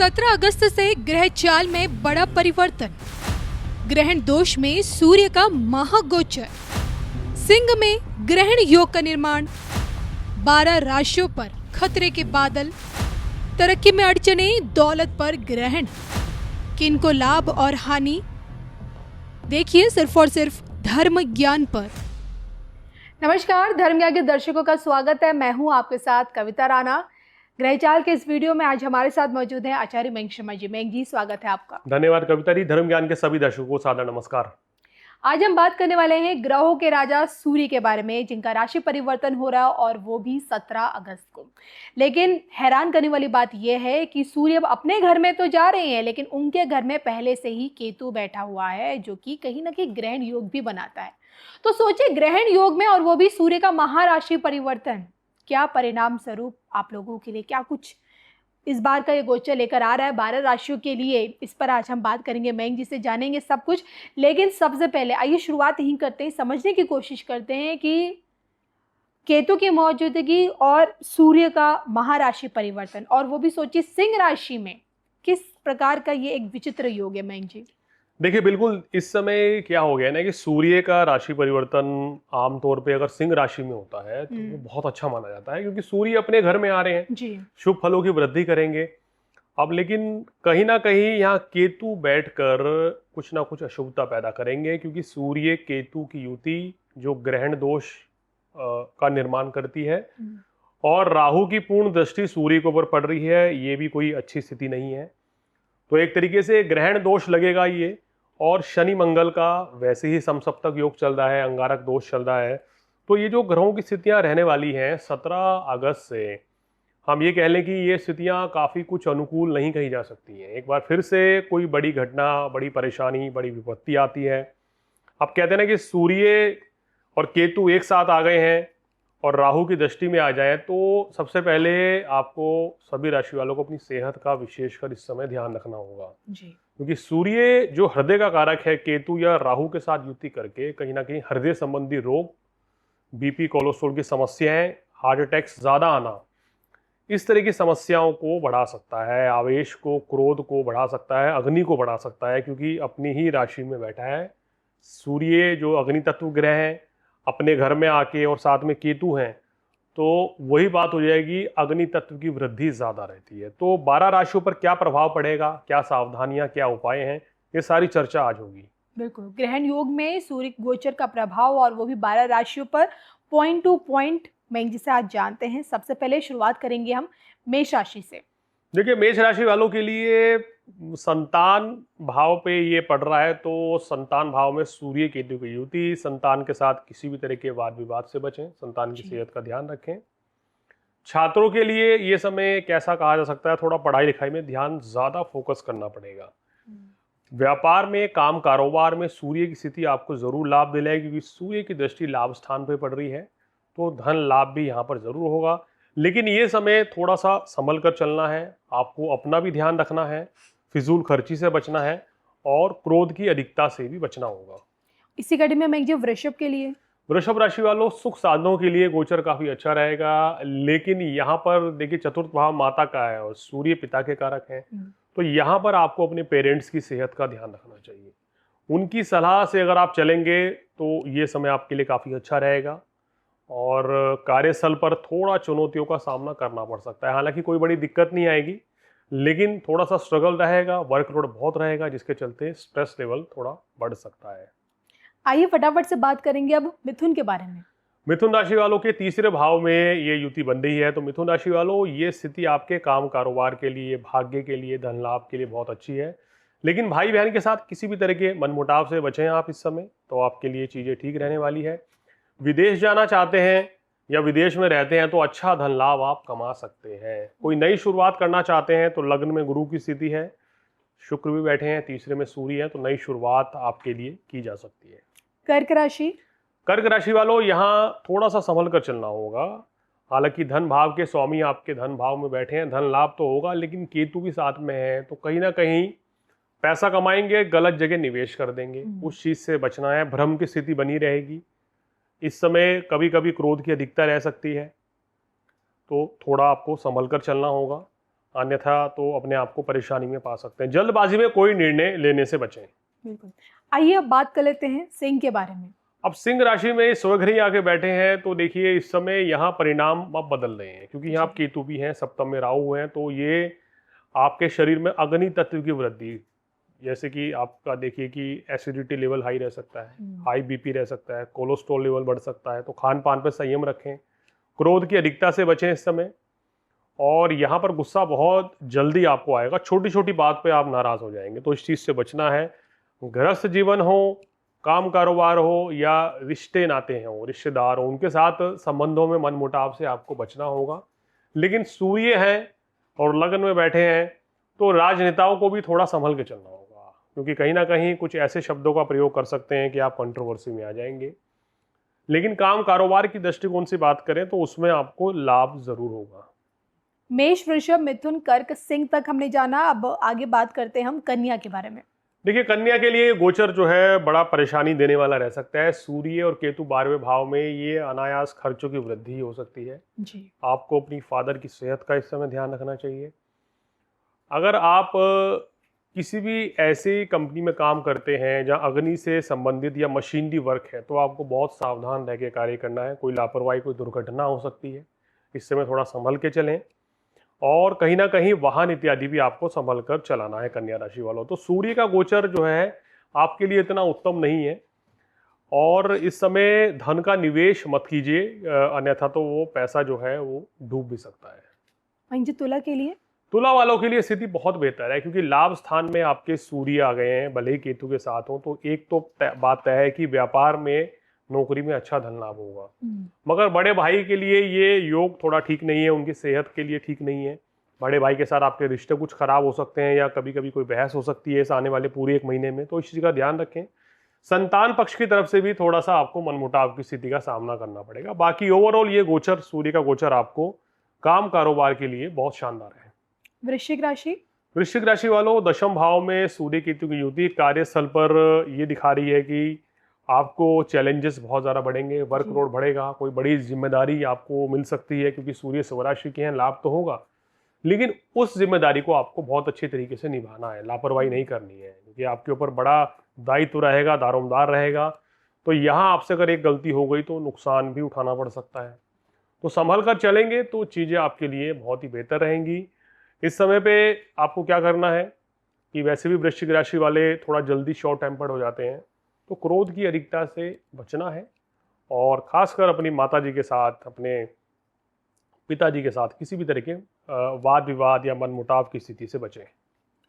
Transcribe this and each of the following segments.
17 अगस्त से ग्रह चाल में बड़ा परिवर्तन। ग्रहण दोष में सूर्य का महागोचर। सिंह में ग्रहण योग का निर्माण। 12 राशियों पर खतरे के बादल। तरक्की में अड़चने, दौलत पर ग्रहण। किनको लाभ और हानि, देखिए सिर्फ और सिर्फ धर्म ज्ञान पर। नमस्कार, धर्म ज्ञान के दर्शकों का स्वागत है। मैं हूं आपके साथ कविता राणा। ग्रहचाल के इस वीडियो में आज हमारे साथ मौजूद हैं आचार्य मयंक शर्मा जी। मयंक जी, स्वागत है आपका। धन्यवाद कविता जी। धर्म ज्ञान के सभी दर्शकों को सादर नमस्कार। आज हम बात करने वाले हैं ग्रहों के राजा सूर्य के बारे में, जिनका राशि परिवर्तन हो रहा है और वो भी 17 अगस्त को। लेकिन हैरान करने वाली बात यह है कि सूर्य अब अपने घर में तो जा रहे हैं, लेकिन उनके घर में पहले से ही केतु बैठा हुआ है, जो कि कहीं ना कहीं ग्रहण योग भी बनाता है। तो सोचिए, ग्रहण योग में और वो भी सूर्य का महाराशि परिवर्तन, क्या परिणाम स्वरूप आप लोगों के लिए क्या कुछ इस बार का ये गोचर लेकर आ रहा है 12 राशियों के लिए, इस पर आज हम बात करेंगे। मयंक जी से जानेंगे सब कुछ। लेकिन सबसे पहले आइए शुरुआत यहीं करते हैं, समझने की कोशिश करते हैं कि केतु की मौजूदगी और सूर्य का महाराशि परिवर्तन, और वो भी सोचिए सिंह राशि में, किस प्रकार का ये एक विचित्र योग है। मयंक जी देखिए, बिल्कुल इस समय क्या हो गया ना कि सूर्य का राशि परिवर्तन आमतौर पे अगर सिंह राशि में होता है तो वो बहुत अच्छा माना जाता है, क्योंकि सूर्य अपने घर में आ रहे हैं जी, शुभ फलों की वृद्धि करेंगे। अब लेकिन कहीं ना कहीं यहाँ केतु बैठकर कुछ ना कुछ अशुभता पैदा करेंगे, क्योंकि सूर्य केतु की युति जो ग्रहण दोष का निर्माण करती है, और राहु की पूर्ण दृष्टि सूर्य के ऊपर पड़ रही है, ये भी कोई अच्छी स्थिति नहीं है। तो एक तरीके से ग्रहण दोष लगेगा ये, और शनि मंगल का वैसे ही समसप्तक योग चल रहा है, अंगारक दोष चल रहा है। तो ये जो ग्रहों की स्थितियां रहने वाली हैं 17 अगस्त से, हम ये कह लें कि ये स्थितियां काफ़ी कुछ अनुकूल नहीं कही जा सकती हैं। एक बार फिर से कोई बड़ी घटना, बड़ी परेशानी, बड़ी विपत्ति आती है। अब कहते हैं ना कि सूर्य और केतु एक साथ आ गए हैं और राहु की दृष्टि में आ जाए, तो सबसे पहले आपको सभी राशि वालों को अपनी सेहत का विशेषकर इस समय ध्यान रखना होगा जी। क्योंकि सूर्य जो हृदय का कारक है, केतु या राहु के साथ युति करके कहीं ना कहीं हृदय संबंधी रोग, बीपी, कोलेस्ट्रॉल की समस्याएं, हार्ट अटैक्स ज़्यादा आना, इस तरह की समस्याओं को बढ़ा सकता है। आवेश को, क्रोध को बढ़ा सकता है, अग्नि को बढ़ा सकता है, क्योंकि अपनी ही राशि में बैठा है सूर्य जो अग्नि तत्व ग्रह है अपने घर में आके, और साथ में केतु हैं, तो वही बात हो जाएगी, अग्नि तत्व की वृद्धि ज़्यादा रहती है। तो 12 राशियों पर क्या प्रभाव पड़ेगा, क्या सावधानियां, क्या उपाय हैं, ये सारी चर्चा आज होगी। बिल्कुल, ग्रहण योग में सूर्य गोचर का प्रभाव, और वो भी 12 राशियों पर, पॉइंट टू पॉइंट मयंक जी से आज जानते हैं। सबसे पहले शुरुआत करेंगे हम मेष राशि से। देखिए, मेष राशि वालों के लिए संतान भाव पे ये पड़ रहा है, तो संतान भाव में सूर्य केतु की युति, संतान के साथ किसी भी तरह के वाद विवाद से बचें, संतान की सेहत का ध्यान रखें। छात्रों के लिए ये समय कैसा कहा जा सकता है, थोड़ा पढ़ाई लिखाई में ध्यान ज़्यादा फोकस करना पड़ेगा। व्यापार में, काम कारोबार में सूर्य की स्थिति आपको ज़रूर लाभ दिलाएगी, क्योंकि सूर्य की दृष्टि लाभ स्थान पर पड़ रही है, तो धन लाभ भी यहाँ पर ज़रूर होगा। लेकिन ये समय थोड़ा सा संभल कर चलना है, आपको अपना भी ध्यान रखना है, फिजूल खर्ची से बचना है, और क्रोध की अधिकता से भी बचना होगा। इसी कड़ी में मैं वृषभ के लिए, वृषभ राशि वालों, सुख साधनों के लिए गोचर काफी अच्छा रहेगा। लेकिन यहाँ पर देखिए, चतुर्थ भाव माता का है और सूर्य पिता के कारक हैं, तो यहाँ पर आपको अपने पेरेंट्स की सेहत का ध्यान रखना चाहिए। उनकी सलाह से अगर आप चलेंगे तो ये समय आपके लिए काफी अच्छा रहेगा, और कार्यस्थल पर थोड़ा चुनौतियों का सामना करना पड़ सकता है। हालांकि कोई बड़ी दिक्कत नहीं आएगी, लेकिन थोड़ा सा स्ट्रगल रहेगा, वर्कलोड बहुत रहेगा, जिसके चलते स्ट्रेस लेवल थोड़ा बढ़ सकता है। आइए फटाफट से बात करेंगे अब मिथुन के बारे में। मिथुन राशि वालों के तीसरे भाव में ये युति बन रही है, तो मिथुन राशि वालों, ये स्थिति आपके काम कारोबार के लिए, भाग्य के लिए, धन लाभ के लिए बहुत अच्छी है। लेकिन भाई बहन के साथ किसी भी तरह के मनमुटाव से बचें आप इस समय, तो आपके लिए चीज़ें ठीक रहने वाली है। विदेश जाना चाहते हैं या विदेश में रहते हैं तो अच्छा धन लाभ आप कमा सकते हैं। कोई नई शुरुआत करना चाहते हैं तो लग्न में गुरु की स्थिति है, शुक्र भी बैठे हैं, तीसरे में सूर्य है, तो नई शुरुआत आपके लिए की जा सकती है। कर्क राशि, कर्क राशि वालों, यहाँ थोड़ा सा संभल कर चलना होगा। हालांकि धन भाव के स्वामी आपके धन भाव में बैठे हैं, धन लाभ तो होगा, लेकिन केतु भी साथ में है, तो कहीं ना कहीं पैसा कमाएंगे, गलत जगह निवेश कर देंगे, उस चीज़ से बचना है। भ्रम की स्थिति बनी रहेगी। इस समय कभी कभी क्रोध की अधिकता रह सकती है, तो थोड़ा आपको संभल कर चलना होगा। अन्यथा तो अपने आप को परेशानी में पा सकते हैं। जल्दबाजी में कोई निर्णय लेने से बचें। बिल्कुल। आइए अब बात कर लेते हैं सिंह के बारे में। अब सिंह राशि में स्वग्रही आके बैठे हैं, तो देखिए इस समय यहाँ परिणाम अब बदल रहे हैं, क्योंकि यहाँ आप केतु भी हैं, सप्तम में राहु हैं, तो ये आपके शरीर में अग्नि तत्व की वृद्धि, जैसे कि आपका देखिए कि एसिडिटी लेवल हाई रह सकता है, हाई बीपी रह सकता है, कोलेस्ट्रॉल लेवल बढ़ सकता है, तो खान पान पर संयम रखें, क्रोध की अधिकता से बचें इस समय। और यहाँ पर गुस्सा बहुत जल्दी आपको आएगा, छोटी छोटी बात पे आप नाराज हो जाएंगे, तो इस चीज़ से बचना है। गृहस्थ जीवन हो, काम कारोबार हो, या रिश्ते नाते हों, रिश्तेदार हो, उनके साथ संबंधों में मनमुटाव से आपको बचना होगा। लेकिन सूर्य है और लग्न में बैठे हैं, तो राजनेताओं को भी थोड़ा संभल के चलना होगा, क्योंकि कहीं ना कहीं कुछ ऐसे शब्दों का प्रयोग कर सकते हैं कि आप कंट्रोवर्सी में आ जाएंगे। लेकिन काम कारोबार की दृष्टिकोण से बात करें तो उसमें आपको लाभ जरूर होगा। मेष, वृषभ, मिथुन, कर्क, सिंह तक हमने जाना। अब आगे बात करते हैं हम कन्या के बारे में। देखिए कन्या के लिए गोचर जो है बड़ा परेशानी देने वाला रह सकता है। सूर्य और केतु 12वें भाव में, ये अनायास खर्चों की वृद्धि हो सकती है जी। आपको अपनी फादर की सेहत का इस समय ध्यान रखना चाहिए। अगर आप किसी भी ऐसी कंपनी में काम करते हैं जहां अग्नि से संबंधित या मशीनरी वर्क है, तो आपको बहुत सावधान रह के कार्य करना है। कोई लापरवाही, कोई दुर्घटना हो सकती है, इस समय थोड़ा संभल के चलें। और कहीं ना कहीं वाहन इत्यादि भी आपको संभल कर चलाना है कन्या राशि वालों। तो सूर्य का गोचर जो है आपके लिए इतना उत्तम नहीं है, और इस समय धन का निवेश मत कीजिए, अन्यथा तो वो पैसा जो है वो डूब भी सकता है। वहीं जो तुला के लिए, तुला वालों के लिए स्थिति बहुत बेहतर है, क्योंकि लाभ स्थान में आपके सूर्य आ गए हैं, भले ही केतु के साथ हो। तो एक तो बात तय है कि व्यापार में, नौकरी में अच्छा धन लाभ होगा। मगर बड़े भाई के लिए ये योग थोड़ा ठीक नहीं है, उनकी सेहत के लिए ठीक नहीं है। बड़े भाई के साथ आपके रिश्ते कुछ खराब हो सकते हैं, या कभी कभी कोई बहस हो सकती है इस आने वाले पूरे एक महीने में, तो इस चीज़ का ध्यान रखें। संतान पक्ष की तरफ से भी थोड़ा सा आपको मनमुटाव की स्थिति का सामना करना पड़ेगा। बाकी ओवरऑल ये गोचर, सूर्य का गोचर आपको काम कारोबार के लिए बहुत शानदार है। वृश्चिक राशि, वृश्चिक राशि वालों, दशम भाव में सूर्य केतु की युति कार्यस्थल पर ये दिखा रही है कि आपको चैलेंजेस बहुत ज़्यादा बढ़ेंगे, वर्कलोड बढ़ेगा, कोई बड़ी जिम्मेदारी आपको मिल सकती है, क्योंकि सूर्य स्वराशि के हैं, लाभ तो होगा, लेकिन उस जिम्मेदारी को आपको बहुत अच्छे तरीके से निभाना है, लापरवाही नहीं करनी है, क्योंकि आपके ऊपर बड़ा दायित्व रहेगा, दारोमदार रहेगा। तो यहाँ आपसे अगर एक गलती हो गई तो नुकसान भी उठाना पड़ सकता है। तो संभल कर चलेंगे तो चीज़ें आपके लिए बहुत ही बेहतर रहेंगी। इस समय पे आपको क्या करना है कि वैसे भी वृश्चिक राशि वाले थोड़ा जल्दी शॉर्ट टेम्पर्ड हो जाते हैं, तो क्रोध की अधिकता से बचना है, और खासकर अपनी माताजी के साथ, अपने पिताजी के साथ किसी भी तरह के वाद विवाद या मनमुटाव की स्थिति से बचें।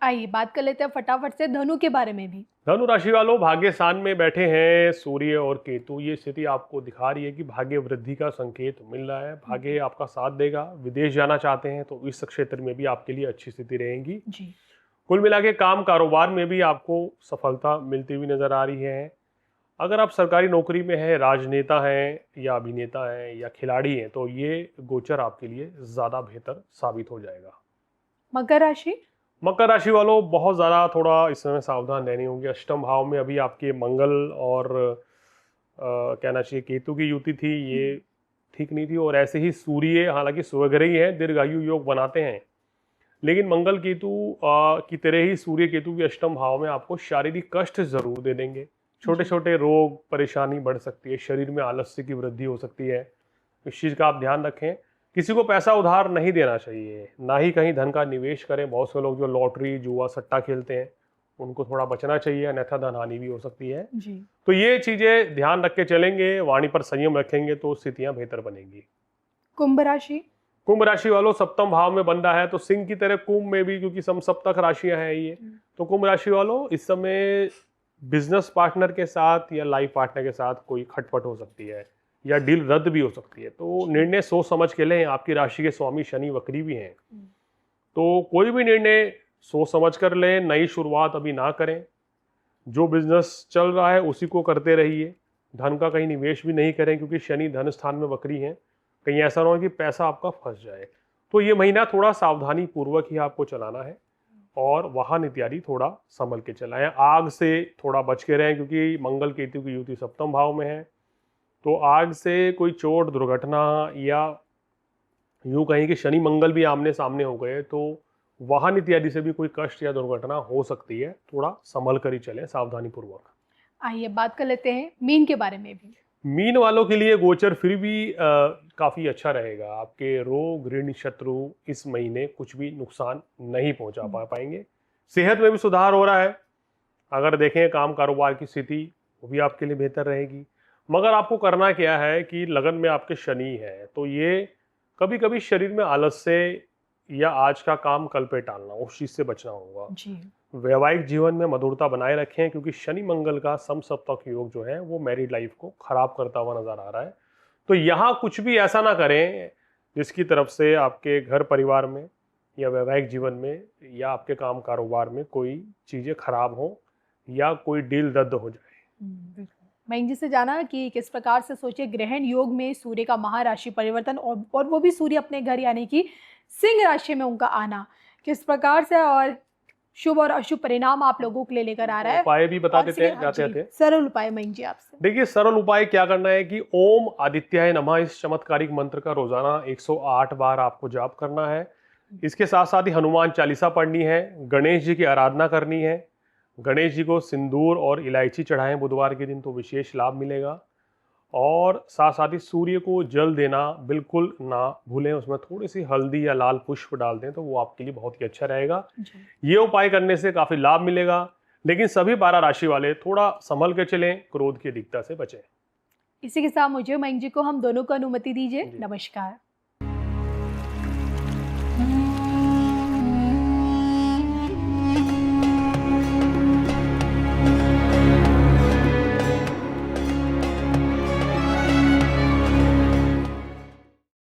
आइए बात कर लेते हैं फटाफट से धनु के बारे में भी। धनु राशि वालों, भाग्य स्थान में बैठे हैं सूर्य और केतु। ये स्थिति आपको दिखा रही है कि भाग्य वृद्धि का संकेत मिल रहा है, भाग्य आपका साथ देगा। विदेश जाना चाहते हैं तो इस क्षेत्र में भी आपके लिए अच्छी स्थिति रहेगी जी। कुल मिला के काम कारोबार में भी आपको सफलता मिलती हुई नजर आ रही है। अगर आप सरकारी नौकरी में हैं, राजनेता हैं, या अभिनेता हैं, या खिलाड़ी हैं, तो ये गोचर आपके लिए ज़्यादा बेहतर साबित हो जाएगा। मकर राशि, मकर राशि वालों, बहुत ज़्यादा थोड़ा इस समय सावधान रहनी होगी। अष्टम भाव में अभी आपके मंगल और कहना चाहिए केतु की युति थी, ये ठीक नहीं थी। और ऐसे ही सूर्य, हालांकि स्वग्रही है, दीर्घायु योग बनाते हैं, लेकिन मंगल केतु की तरह ही सूर्य केतु के अष्टम भाव में आपको शारीरिक कष्ट जरूर दे देंगे। छोटे छोटे रोग, परेशानी बढ़ सकती है, शरीर में आलस्य की वृद्धि हो सकती है, इस चीज़ का आप ध्यान रखें। किसी को पैसा उधार नहीं देना चाहिए, ना ही कहीं धन का निवेश करें। बहुत से लोग जो लॉटरी, जुआ, सट्टा खेलते हैं, उनको थोड़ा बचना चाहिए, अन्यथा धन हानि भी हो सकती है जी। तो ये चीज़ें ध्यान रख के चलेंगे, वाणी पर संयम रखेंगे तो स्थितियां बेहतर बनेंगी। कुंभ राशि, कुंभ राशि वालों, सप्तम भाव में बन रहा है, तो सिंह की तरह कुंभ में भी, क्योंकि समसप्तक राशियां हैं ये, तो कुंभ राशि वालों इस समय बिजनेस पार्टनर के साथ या लाइफ पार्टनर के साथ कोई खटपट हो सकती है, या डील रद्द भी हो सकती है। तो निर्णय सोच समझ के लें। आपकी राशि के स्वामी शनि वक्री भी हैं, तो कोई भी निर्णय सोच समझ कर लें। नई शुरुआत अभी ना करें, जो बिजनेस चल रहा है उसी को करते रहिए। धन का कहीं निवेश भी नहीं करें, क्योंकि शनि धन स्थान में वक्री हैं, कहीं ऐसा ना हो कि पैसा आपका फंस जाए। तो ये महीना थोड़ा सावधानी पूर्वक ही आपको चलाना है, और वाहन इत्यादि थोड़ा संभल के चलाएं। आग से थोड़ा बच के रहें, क्योंकि मंगल केतु की युति सप्तम भाव में है, तो आग से कोई चोट, दुर्घटना, या यूँ कहें कि शनि मंगल भी आमने सामने हो गए तो वाहन इत्यादि से भी कोई कष्ट या दुर्घटना हो सकती है, थोड़ा संभल कर ही चलें, सावधानी पूर्वक। आइए बात कर लेते हैं मीन के बारे में भी। मीन वालों के लिए गोचर फिर भी काफ़ी अच्छा रहेगा। आपके रोग ऋण शत्रु इस महीने कुछ भी नुकसान नहीं पहुंचा पाएंगे। सेहत में भी सुधार हो रहा है। अगर देखें काम कारोबार की स्थिति, वो भी आपके लिए बेहतर रहेगी। मगर आपको करना क्या है कि लगन में आपके शनि है, तो ये कभी कभी शरीर में आलस से या आज का काम कल पे टालना, उस चीज़ से बचना होगा जी। वैवाहिक जीवन में मधुरता बनाए रखें, क्योंकि शनि मंगल का समसप्तक योग जो है वो मैरिड लाइफ को खराब करता हुआ नजर आ रहा है। तो यहाँ कुछ भी ऐसा ना करें जिसकी तरफ से आपके घर परिवार में या वैवाहिक जीवन में या आपके काम कारोबार में कोई चीज़ें खराब हो या कोई डील रद्द हो जाए। बिल्कुल। मैं जी से जाना कि किस प्रकार से सोचिए ग्रहण योग में सूर्य का महाराशि परिवर्तन और वो भी सूर्य अपने घर यानी कि सिंह राशि में उनका आना किस प्रकार से और शुभ और अशुभ परिणाम आप लोगों के लिए लेकर आ रहा है। उपाय भी बता और देते हैं हाँ जाते जी, जाते। सरल उपाय मैं जी आपसे। देखिए सरल उपाय क्या करना है कि ओम आदित्याय नमः इस चमत्कारिक मंत्र का रोजाना 108 बार आपको जाप करना है। इसके साथ साथ ही हनुमान चालीसा पढ़नी है, गणेश जी की आराधना करनी है। गणेश जी को सिंदूर और इलायची चढ़ाएं बुधवार के दिन, तो विशेष लाभ मिलेगा। और साथ साथ ही सूर्य को जल देना बिल्कुल ना भूलें, उसमें थोड़ी सी हल्दी या लाल पुष्प डाल दें तो वो आपके लिए बहुत ही अच्छा रहेगा। ये उपाय करने से काफी लाभ मिलेगा। लेकिन सभी 12 राशि वाले थोड़ा संभल के चलें, क्रोध की अधिकता से बचें। इसी के साथ मुझे मयंक जी को हम दोनों को अनुमति दीजिए। जी। नमस्कार।